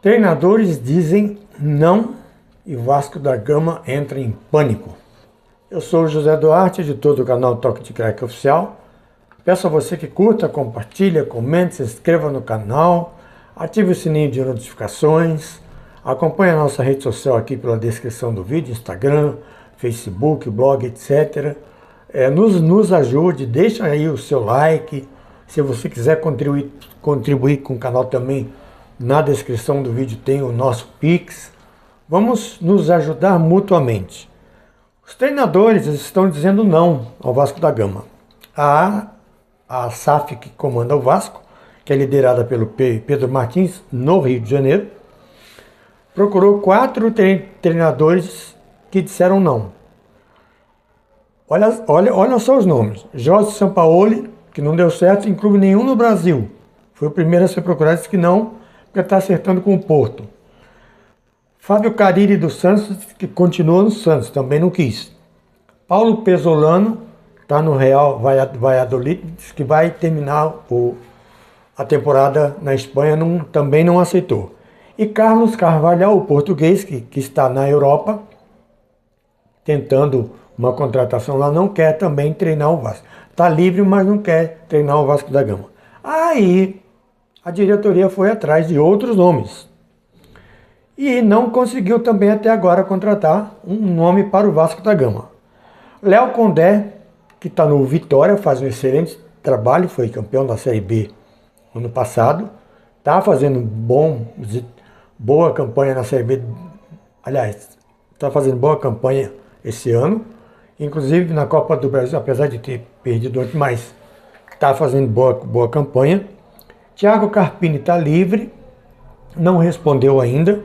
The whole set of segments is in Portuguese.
Treinadores dizem não e Vasco da Gama entra em pânico. Eu sou o José Duarte, editor do canal Toque de Crack Oficial. Peço a você que curta, compartilhe, comente, se inscreva no canal, ative o sininho de notificações, acompanhe a nossa rede social aqui pela descrição do vídeo, Instagram, Facebook, blog, etc. Nos ajude, deixa aí o seu like. Se você quiser contribuir com o canal também, na descrição do vídeo tem o nosso Pix. Vamos nos ajudar mutuamente. Os treinadores estão dizendo não ao Vasco da Gama. A SAF que comanda o Vasco, que é liderada pelo Pedro Martins, no Rio de Janeiro, procurou 4 treinadores que disseram não. Olha só os nomes. Jorge Sampaoli, que não deu certo em clube nenhum no Brasil. Foi o primeiro a ser procurado, disse que não, porque está acertando com o Porto. Fábio Carille do Santos, que continua no Santos, também não quis. Paulo Pesolano, está no Real Valladolid, disse que vai terminar a temporada na Espanha, também não aceitou. E Carlos Carvalhal, o português, que está na Europa, tentando uma contratação lá, não quer também treinar o Vasco. Está livre, mas não quer treinar o Vasco da Gama. Aí a diretoria foi atrás de outros nomes. E não conseguiu também até agora contratar um nome para o Vasco da Gama. Léo Condé, que está no Vitória, faz um excelente trabalho, foi campeão da Série B ano passado, está fazendo boa campanha na Série B, aliás, está fazendo boa campanha esse ano, inclusive na Copa do Brasil, apesar de ter perdido antes, mas está fazendo boa campanha. Thiago Carpini está livre, não respondeu ainda.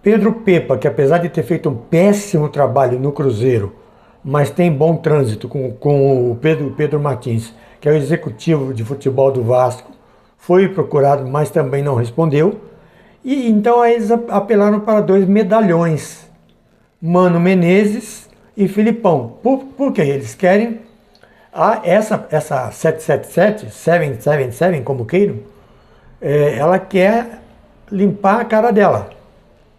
Pedro Pepa, que apesar de ter feito um péssimo trabalho no Cruzeiro, mas tem bom trânsito com o Pedro Martins, que é o executivo de futebol do Vasco, foi procurado, mas também não respondeu. E então eles apelaram para 2 medalhões, Mano Menezes e Filipão. Por quê? Eles querem essa 777, como queiram, ela quer limpar a cara dela,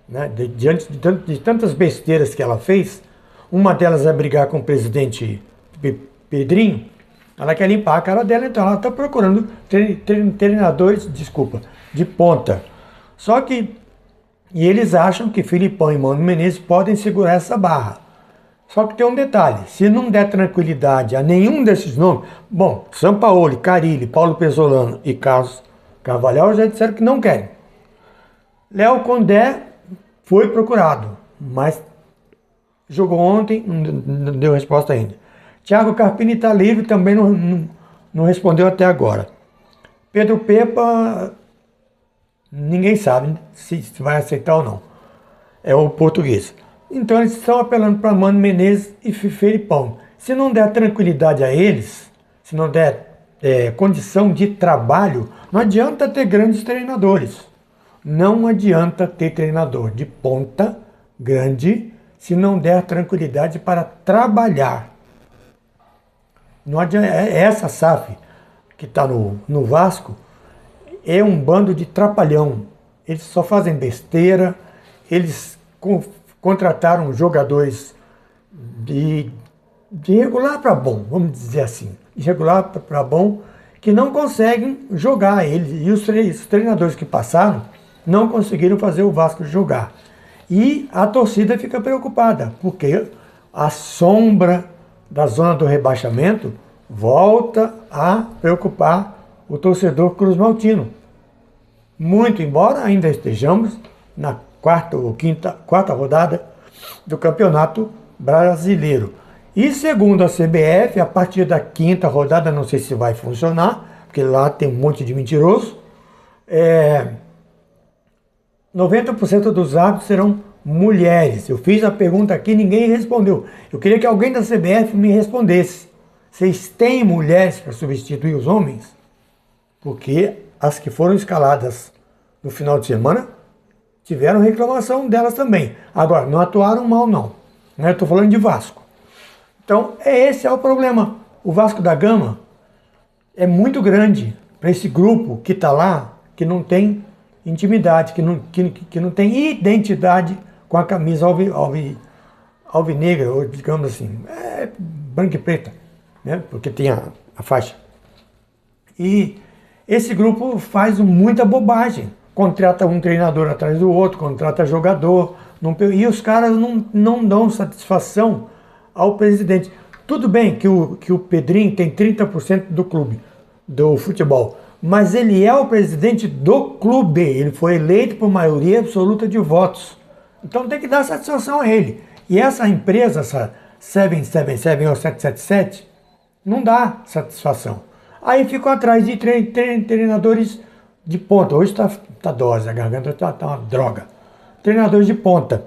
né? Diante de tantas besteiras que ela fez. Uma delas é brigar com o presidente Pedrinho. Ela quer limpar a cara dela, então ela está procurando treinadores, de ponta. Só que, e eles acham que Filipão e Mano Menezes podem segurar essa barra. Só que tem um detalhe, se não der tranquilidade a nenhum desses nomes, bom, Sampaoli, Carille, Paulo Pesolano e Carlos Carvalhal já disseram que não querem. Léo Condé foi procurado, mas jogou ontem, não deu resposta ainda. Thiago Carpini está livre, também não respondeu até agora. Pedro Pepa, ninguém sabe se vai aceitar ou não. É o português. Então eles estão apelando para Mano Menezes e Felipão. Se não der tranquilidade a eles, se não der condição de trabalho, não adianta ter grandes treinadores. Não adianta ter treinador de ponta grande se não der tranquilidade para trabalhar. Não adianta, essa SAF que está no Vasco é um bando de trapalhão. Eles só fazem besteira, eles contrataram jogadores de regular para bom, vamos dizer assim, de regular para bom, que não conseguem jogar. E os treinadores que passaram não conseguiram fazer o Vasco jogar. E a torcida fica preocupada, porque a sombra da zona do rebaixamento volta a preocupar o torcedor cruzmaltino. Muito embora ainda estejamos na quarta rodada do Campeonato Brasileiro. E segundo a CBF, a partir da 5ª rodada, não sei se vai funcionar, porque lá tem um monte de mentiroso, 90% dos árbitros serão mulheres. Eu fiz a pergunta aqui, ninguém respondeu. Eu queria que alguém da CBF me respondesse. Vocês têm mulheres para substituir os homens? Porque as que foram escaladas no final de semana tiveram reclamação delas também. Agora, não atuaram mal, não. Eu estou falando de Vasco. Então, esse é o problema. O Vasco da Gama é muito grande para esse grupo que está lá, que não tem intimidade, que não tem identidade com a camisa alvinegra, ou digamos assim, branca e preta, né? Porque tem a faixa. E esse grupo faz muita bobagem, contrata um treinador atrás do outro, contrata jogador, e os caras não dão satisfação ao presidente. Tudo bem que o Pedrinho tem 30% do clube, do futebol, mas ele é o presidente do clube, ele foi eleito por maioria absoluta de votos. Então tem que dar satisfação a ele. E essa empresa, essa 777 ou 777, não dá satisfação. Aí ficou atrás de treinadores de ponta. Hoje tá dose, a garganta tá uma droga. Treinadores de ponta.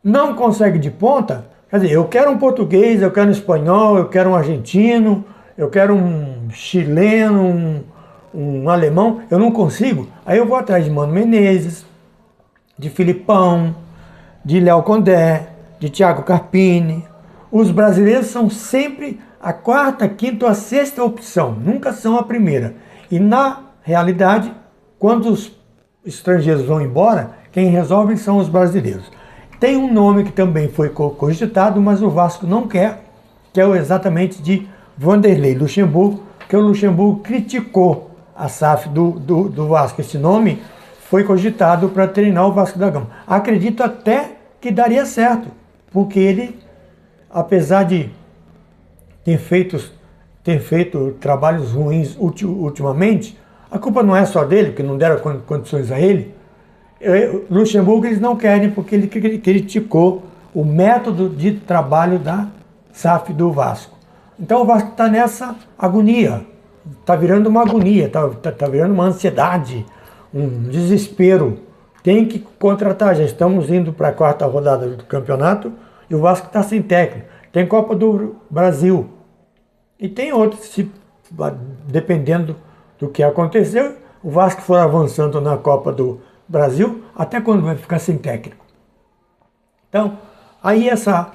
Não consegue de ponta, quer dizer, eu quero um português, eu quero um espanhol, eu quero um argentino, eu quero um chileno, um alemão, eu não consigo. Aí eu vou atrás de Mano Menezes, de Filipão, de Léo Condé, de Thiago Carpini. Os brasileiros são sempre a quarta, quinta ou a sexta opção, nunca são a primeira. E na realidade, quando os estrangeiros vão embora, quem resolve são os brasileiros. Tem um nome que também foi cogitado, mas o Vasco não quer, que é exatamente de Vanderlei Luxemburgo, que o Luxemburgo criticou a SAF do Vasco. Esse nome foi cogitado para treinar o Vasco da Gama. Acredito até que daria certo, porque ele, apesar de ter feito trabalhos ruins ultimamente, a culpa não é só dele, porque não deram condições a ele. Luxemburgo eles não querem, porque ele criticou o método de trabalho da SAF do Vasco. Então o Vasco está nessa agonia, está virando uma agonia, está virando uma ansiedade, um desespero. Tem que contratar, já estamos indo para a quarta rodada do campeonato e o Vasco está sem técnico. Tem Copa do Brasil e tem outros, dependendo do que aconteceu, o Vasco for avançando na Copa do Brasil, até quando vai ficar sem técnico? Então, aí essa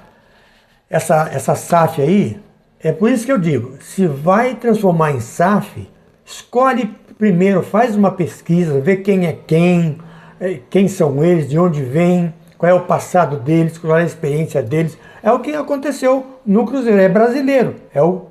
SAF aí, é por isso que eu digo, se vai transformar em SAF, escolhe primeiro, faz uma pesquisa, vê quem é quem são eles, de onde vêm, qual é o passado deles, qual é a experiência deles. É o que aconteceu no Cruzeiro, é brasileiro, é o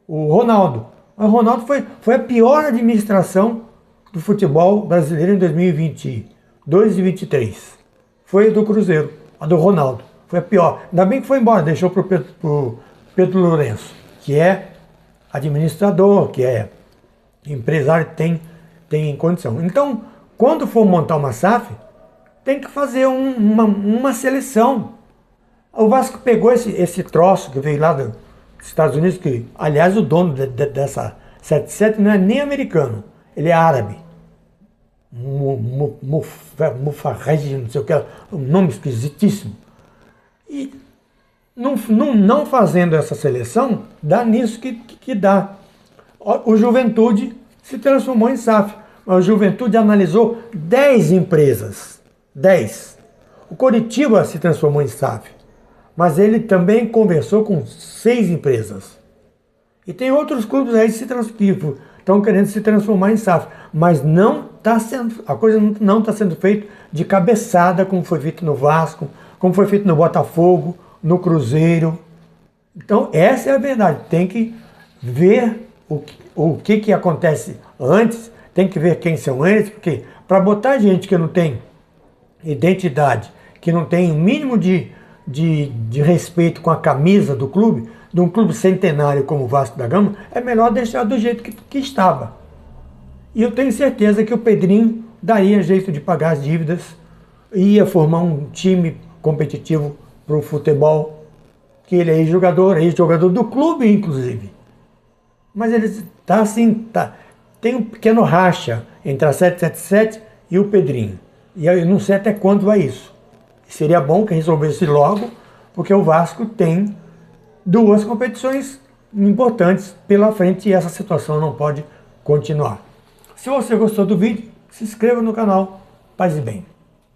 Ronaldo. O Ronaldo foi a pior administração do futebol brasileiro em 2022 e 2023. Foi a do Cruzeiro, a do Ronaldo. Foi a pior. Ainda bem que foi embora, deixou para o Pedro Lourenço, que é administrador, que é empresário, tem condição. Então, quando for montar uma SAF, tem que fazer uma seleção. O Vasco pegou esse troço que veio lá dos Estados Unidos, que, aliás, o dono dessa 77 não é nem americano, ele é árabe. Mufarrej, não sei o que, um nome esquisitíssimo. E não fazendo essa seleção, dá nisso que dá. O Juventude se transformou em SAF. A Juventude analisou 10 empresas. 10. O Coritiba se transformou em SAF. Mas ele também conversou com 6 empresas. E tem outros clubes aí que estão querendo se transformar em SAF. Mas a coisa não está sendo feita de cabeçada, como foi feito no Vasco, como foi feito no Botafogo, no Cruzeiro. Então, essa é a verdade. Tem que ver o que acontece antes, tem que ver quem são eles, porque para botar gente que não tem identidade, que não tem o mínimo de respeito com a camisa do clube, de um clube centenário como o Vasco da Gama, é melhor deixar do jeito que estava. E eu tenho certeza que o Pedrinho daria jeito de pagar as dívidas, ia formar um time competitivo para o futebol, que ele é ex-jogador do clube, inclusive. Mas ele está assim, tem um pequeno racha entre a 777 e o Pedrinho. E eu não sei até quando vai isso. Seria bom que resolvesse logo, porque o Vasco tem 2 competições importantes pela frente e essa situação não pode continuar. Se você gostou do vídeo, se inscreva no canal. Paz e bem.